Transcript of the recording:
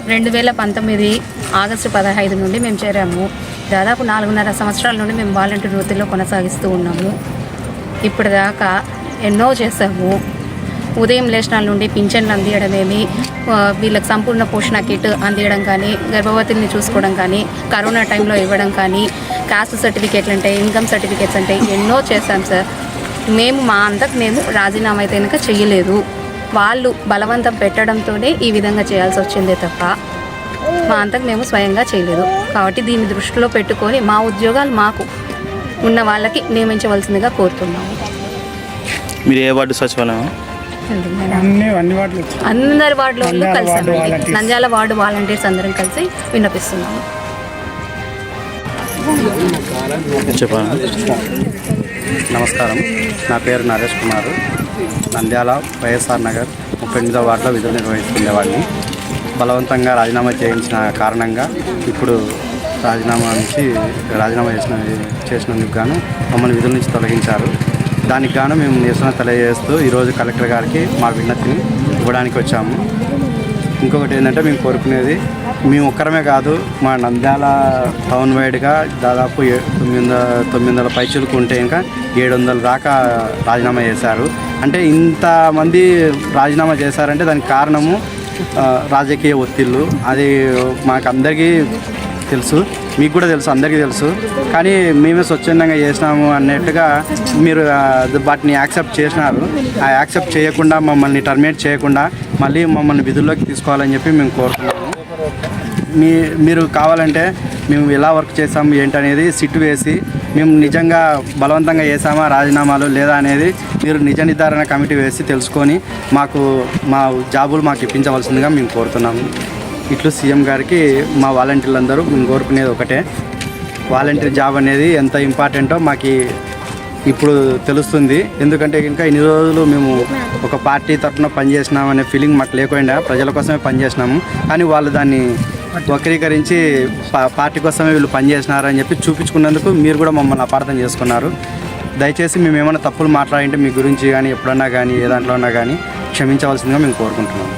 2019 August 15 నుండి మేము చేరాము. దాదాపు 4.5 సంవత్సరాల నుండి మేము వాలంటీర్ వృత్తిలో కొనసాగిస్తూ ఉన్నాము. ఇప్పటిదాకా ఎన్నో చేసాము. ఉదయం లేచినాల నుండి పింఛన్లు అందియడమేమి, వీళ్ళకి సంపూర్ణ పోషణ కిట్ అందియడం కానీ, గర్భవతిని చూసుకోవడం కానీ, కరోనా టైంలో ఇవ్వడం కానీ, కాస్ట్ సర్టిఫికేట్లు అంటే, ఇన్కమ్ సర్టిఫికేట్స్ అంటే ఎన్నో చేశాం సార్. మేము మా అంతకు మేము రాజీనామా అయితే కనుక చెయ్యలేదు. వాళ్ళు బలవంతం పెట్టడంతోనే ఈ విధంగా చేయాల్సి వచ్చిందే తప్ప మా అంతకు మేము స్వయంగా చేయలేదు. కాబట్టి దీన్ని దృష్టిలో పెట్టుకొని మా ఉద్యోగాలు మాకు ఉన్న వాళ్ళకి నియమించవలసిందిగా కోరుతున్నాము. మీరు ఏ వార్డు సచివాలయం? అందరి వార్డులో కలిసి నంద్యాల వార్డు వాలంటీర్స్ అందరం కలిసి విన్నపిస్తున్నాము. చెప్పండి. నమస్కారం, నా పేరు నరేష్ కుమార్. నంద్యాల వైఎస్ఆర్ నగర్ 38వ వార్డులో విధులు నిర్వహిస్తుండేవాడిని. బలవంతంగా రాజీనామా చేయించిన కారణంగా ఇప్పుడు రాజీనామా చేసినందుకు గాను మమ్మల్ని విధుల నుంచి తొలగించారు. దానికి గాను మేము నిరసన తెలియజేస్తూ ఈరోజు కలెక్టర్ గారికి మా విన్నతిని ఇవ్వడానికి వచ్చాము. ఇంకొకటి ఏంటంటే మేము కోరుకునేది, మేము ఒక్కరమే కాదు, మా నంద్యాల టౌన్ వైడ్గా దాదాపు 900 పైచులకు ఉంటే ఇంకా 700 దాకా రాజీనామా చేశారు. అంటే ఇంతమంది రాజీనామా చేశారంటే దానికి కారణము రాజకీయ ఒత్తిళ్ళు. అది మాకు అందరికీ తెలుసు, మీకు కూడా తెలుసు, అందరికీ తెలుసు. కానీ మేమే స్వచ్ఛందంగా చేసినాము అన్నట్టుగా మీరు వాటిని యాక్సెప్ట్ చేసినారు. ఆ యాక్సెప్ట్ చేయకుండా మమ్మల్ని టర్మినేట్ చేయకుండా మళ్ళీ మమ్మల్ని విధుల్లోకి తీసుకోవాలని చెప్పి మేము కోరుతున్నాము. మీరు కావాలంటే మేము ఎలా వర్క్ చేసాము ఏంటనేది సిట్ వేసి మేము నిజంగా బలవంతంగా చేసామా రాజీనామాలు లేదా అనేది మీరు నిజ నిర్ధారణ కమిటీ వేసి తెలుసుకొని మాకు మా జాబులు మాకు ఇప్పించవలసిందిగా మేము కోరుతున్నాము. ఇట్లు సీఎం గారికి మా వాలంటీర్లందరూ మేము కోరుకునేది ఒకటే, వాలంటీర్ జాబ్ అనేది ఎంత ఇంపార్టెంటో మాకు ఇప్పుడు తెలుస్తుంది. ఎందుకంటే ఇంకా ఇన్ని రోజులు మేము ఒక పార్టీ తరఫున పనిచేసినామనే ఫీలింగ్ మాకు లేకుండా ప్రజల కోసమే పనిచేసినాము. కానీ వాళ్ళు దాన్ని వక్రీకరించి పార్టీ కోసమే వీళ్ళు పనిచేసినారని చెప్పి చూపించుకున్నందుకు మీరు కూడా మమ్మల్ని అపార్థం చేసుకున్నారు. దయచేసి మేము ఏమైనా తప్పులు మాట్లాడింటే మీ గురించి కానీ ఎప్పుడన్నా కానీ ఏ దాంట్లో ఉన్నా కానీ క్షమించవలసిందిగా మేము కోరుకుంటున్నాము.